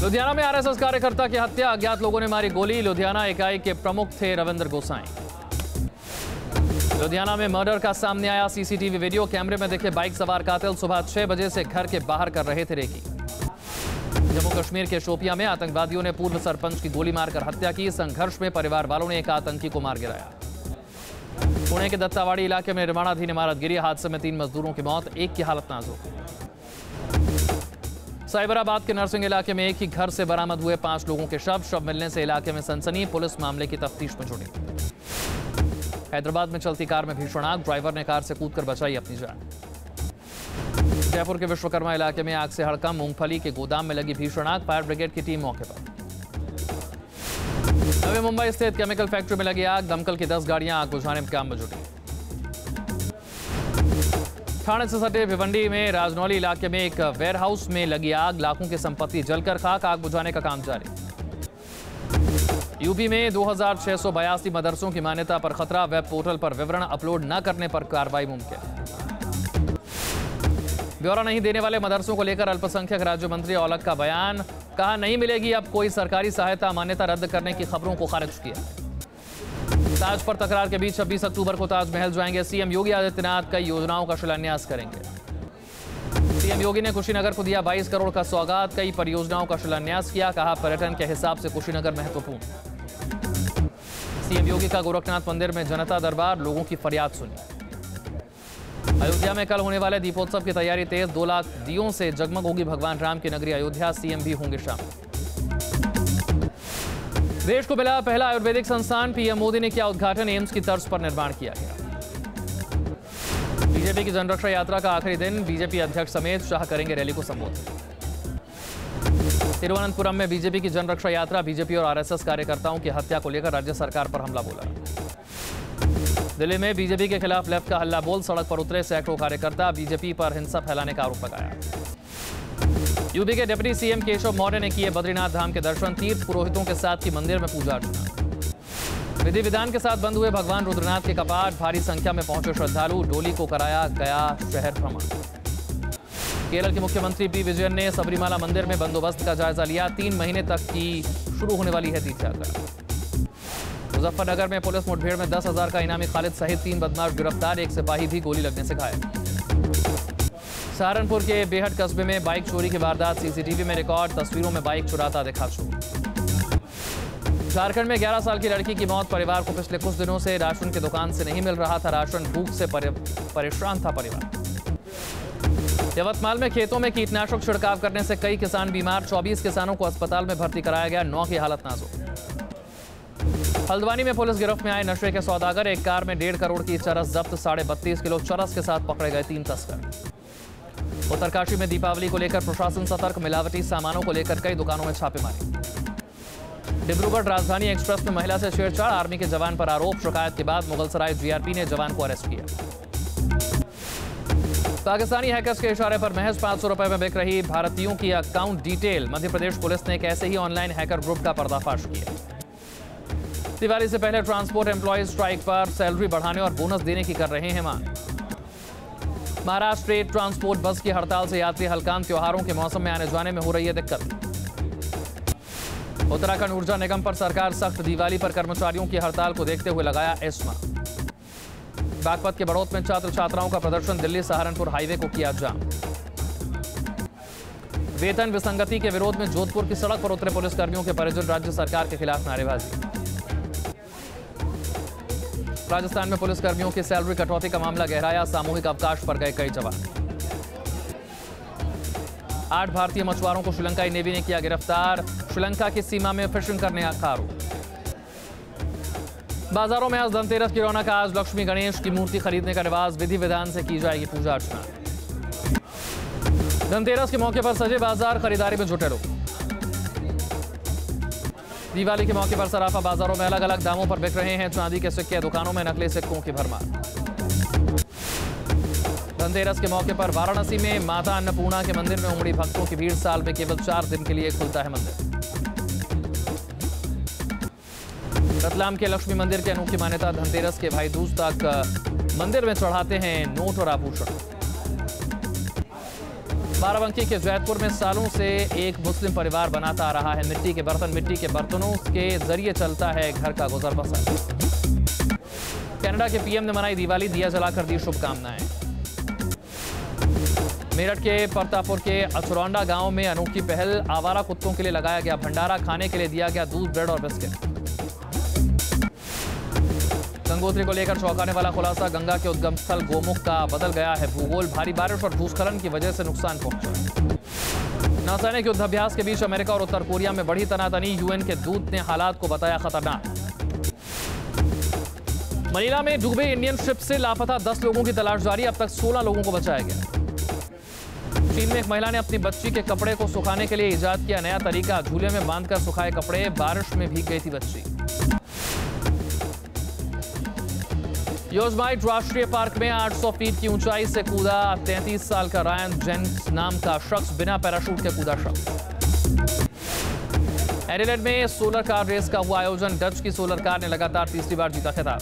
लुधियाना में आरएसएस कार्यकर्ता की हत्या, अज्ञात लोगों ने मारी गोली। लुधियाना इकाई के प्रमुख थे रविंद्र गोसाई। लुधियाना में मर्डर का सामने आया सीसीटीवी वीडियो। कैमरे में देखे बाइक सवार कातिल सुबह 6 बजे से घर के बाहर कर रहे थे रेकी। जम्मू कश्मीर के शोपियां में आतंकवादियों ने पूर्व सरपंच की गोली मारकर हत्या की। संघर्ष में परिवार वालों ने एक आतंकी को मार गिराया। पुणे के दत्तावाड़ी इलाके में निर्माणाधीन इमारत गिरी। हादसे में 3 मजदूरों की मौत, एक की हालत नाजुक। साइबराबाद के नरसिंह इलाके में एक ही घर से बरामद हुए 5 लोगों के शव मिलने से इलाके में सनसनी। पुलिस मामले की तफ्तीश में जुटी। हैदराबाद में चलती कार में भीषण आग, ड्राइवर ने कार से कूदकर बचाई अपनी जान। जयपुर के विश्वकर्मा इलाके में आग से हड़कंप, मूंगफली के गोदाम में लगी भीषण आग। फायर ब्रिगेड की टीम मौके पर। नवी मुंबई स्थित केमिकल फैक्ट्री में लगी आग, दमकल की 10 गाड़ियां आग बुझाने में काम में जुटी। थाने से सटे भिवंडी में राजनौली इलाके में एक वेयरहाउस में लगी आग, लाखों की संपत्ति जलकर खाक। आग बुझाने का काम जारी। यूपी में 2682 मदरसों की मान्यता पर खतरा, वेब पोर्टल पर विवरण अपलोड न करने पर कार्रवाई मुमकिन। ब्यौरा नहीं देने वाले मदरसों को लेकर अल्पसंख्यक राज्य मंत्री औलख का बयान, कहा नहीं मिलेगी अब कोई सरकारी सहायता, मान्यता रद्द करने की खबरों को खारिज किया। ताज पर तकरार के बीच 26 अक्टूबर को ताजमहल जाएंगे सीएम योगी आदित्यनाथ, कई योजनाओं का शिलान्यास करेंगे। सीएम योगी ने कुशीनगर को दिया 22 करोड़ का सौगात, कई परियोजनाओं का शिलान्यास किया। कहा पर्यटन के हिसाब से कुशीनगर महत्वपूर्ण। सीएम योगी का गोरखनाथ मंदिर में जनता दरबार, लोगों की फरियाद सुनी। अयोध्या में कल होने वाले दीपोत्सव की तैयारी तेज, 2 लाख दियों से जगमग होगी भगवान राम की नगरी अयोध्या। सीएम भी होंगे शामिल। देश को मिला पहला आयुर्वेदिक संस्थान, पीएम मोदी ने किया उद्घाटन। एम्स की तर्ज पर निर्माण किया गया। बीजेपी की जनरक्षा यात्रा का आखिरी दिन, बीजेपी अध्यक्ष समेत शाह करेंगे रैली को संबोधित। तिरुवनंतपुरम में बीजेपी की जनरक्षा यात्रा, बीजेपी और आरएसएस कार्यकर्ताओं की हत्या को लेकर राज्य सरकार पर हमला बोला। दिल्ली में बीजेपी के खिलाफ लेफ्ट का हल्ला बोल, सड़क पर उतरे सैकड़ों कार्यकर्ता, बीजेपी पर हिंसा फैलाने का आरोप लगाया। यूपी के डिप्टी सीएम केशव मौर्य ने किए बद्रीनाथ धाम के दर्शन, तीर्थ पुरोहितों के साथ की मंदिर में पूजा अर्चना। विधि विधान के साथ बंद हुए भगवान रुद्रनाथ के कपाट, भारी संख्या में पहुंचे श्रद्धालु, डोली को कराया गया शहर भ्रमण। केरल के मुख्यमंत्री पी विजयन ने सबरीमाला मंदिर में बंदोबस्त का जायजा लिया। 3 महीने तक की शुरू होने वाली है तीर्थ यात्रा। मुजफ्फरनगर में पुलिस मुठभेड़ में 10,000 का इनामी खालिद सहित 3 बदमाश गिरफ्तार, एक सिपाही भी गोली लगने से घायल। सहारनपुर के बेहट कस्बे में बाइक चोरी की वारदात, सीसीटीवी में रिकॉर्ड, तस्वीरों में बाइक चुराता दिखा चोर। झारखंड में 11 साल की लड़की की मौत, परिवार को पिछले कुछ दिनों से राशन की दुकान से नहीं मिल रहा था राशन, भूख से परेशान था परिवार। यवतमाल में खेतों में कीटनाशक छिड़काव करने से कई किसान बीमार, 24 किसानों को अस्पताल में भर्ती कराया गया, 9 की हालत नाजुक। हल्द्वानी में पुलिस गिरफ्त में आए नशे के सौदागर, एक कार में 1.5 करोड़ की चरस जब्त, 32.5 किलो चरस के साथ पकड़े गए 3 तस्कर। उत्तरकाशी में दीपावली को लेकर प्रशासन सतर्क, मिलावटी सामानों को लेकर कई दुकानों में छापेमारी। डिब्रूगढ़ राजधानी एक्सप्रेस में महिला से छेड़छाड़, आर्मी के जवान पर आरोप, शिकायत के बाद मुगलसराय जीआरपी ने जवान को अरेस्ट किया। पाकिस्तानी हैकर्स के इशारे पर महज 500 रुपए में बिक रही भारतीयों की account detail, Madhya Pradesh police ने एक ऐसे ही ऑनलाइन हैकर ग्रुप का पर्दाफाश किया। दिवाली से पहले ट्रांसपोर्ट एम्प्लॉयज स्ट्राइक पर, सैलरी बढ़ाने और बोनस देने की कर रहे हैं मांग। महाराष्ट्र स्टेट ट्रांसपोर्ट बस की हड़ताल से यात्री हलकान, त्योहारों के मौसम में आने जाने में हो रही है दिक्कत। उत्तराखंड ऊर्जा निगम पर सरकार सख्त, दिवाली पर कर्मचारियों की हड़ताल को देखते हुए लगाया एस्मा। बागपत के बड़ौत में छात्र छात्राओं का प्रदर्शन, दिल्ली सहारनपुर हाईवे को किया जाम। वेतन विसंगति के विरोध में जोधपुर की सड़क पर उतरे पुलिसकर्मियों के परिजन, राज्य सरकार के खिलाफ नारेबाजी। राजस्थान में पुलिसकर्मियों की सैलरी कटौती का मामला गहराया, सामूहिक अवकाश पर गए कई जवान। 8 भारतीय मछुआरों को श्रीलंकाई नेवी ने किया गिरफ्तार, श्रीलंका की सीमा में फिशिंग करने का आरोप। बाजारों में आज धनतेरस की रौनक, आज लक्ष्मी गणेश की मूर्ति खरीदने का रिवाज, विधि विधान से की जाएगी पूजा अर्चना। धनतेरस के मौके पर सजे बाजार, खरीदारी में जुटे लोग। दिवाली के मौके पर सराफा बाजारों में अलग अलग दामों पर बिक रहे हैं चांदी के सिक्के, दुकानों में नकली सिक्कों की भरमार। धनतेरस के मौके पर वाराणसी में माता अन्नपूर्णा के मंदिर में उमड़ी भक्तों की भीड़, साल में केवल 4 दिन के लिए खुलता है मंदिर। रतलाम के लक्ष्मी मंदिर की अनोखी मान्यता, धनतेरस के भाई दूज तक मंदिर में चढ़ाते हैं नोट और आभूषण। बाराबंकी के जैतपुर में सालों से एक मुस्लिम परिवार बनाता आ रहा है मिट्टी के बर्तन। मिट्टी के बर्तनों के जरिए चलता है घर का गुजर बसर। कनाडा के पीएम ने मनाई दिवाली, दिया जलाकर दी शुभकामनाएं। मेरठ के परतापुर के अचरौंडा गांव में अनोखी पहल, आवारा कुत्तों के लिए लगाया गया भंडारा, खाने के लिए दिया गया दूध, ब्रेड और बिस्किट। गंगोत्री को लेकर चौंकाने वाला खुलासा, गंगा के उद्गम स्थल गोमुख का बदल गया है भूगोल। भारी बारिश और भूस्खलन की वजह से नुकसान पहुंचा। नौसैनिक युद्धाभ्यास के बीच अमेरिका और उत्तर कोरिया में बढ़ी तनातनी, यूएन के दूत ने हालात को बताया खतरनाक। मनीला में डूबे इंडियन शिप से लापता 10 लोगों की तलाश जारी, अब तक 16 लोगों को बचाया गया। चीन में एक महिला ने अपनी बच्ची के कपड़े को सुखाने के लिए इजाद किया नया तरीका, झूले में बांधकर सुखाए कपड़े, बारिश में भीग गई थी बच्ची। योजमाइट राष्ट्रीय पार्क में 800 फीट की ऊंचाई से कूदा 33 साल का रायन जेन्स नाम का शख्स, बिना पैराशूट के कूदा शख्स। एडिलेड में सोलर कार रेस का हुआ आयोजन, डच की सोलर कार ने लगातार तीसरी बार जीता खिताब।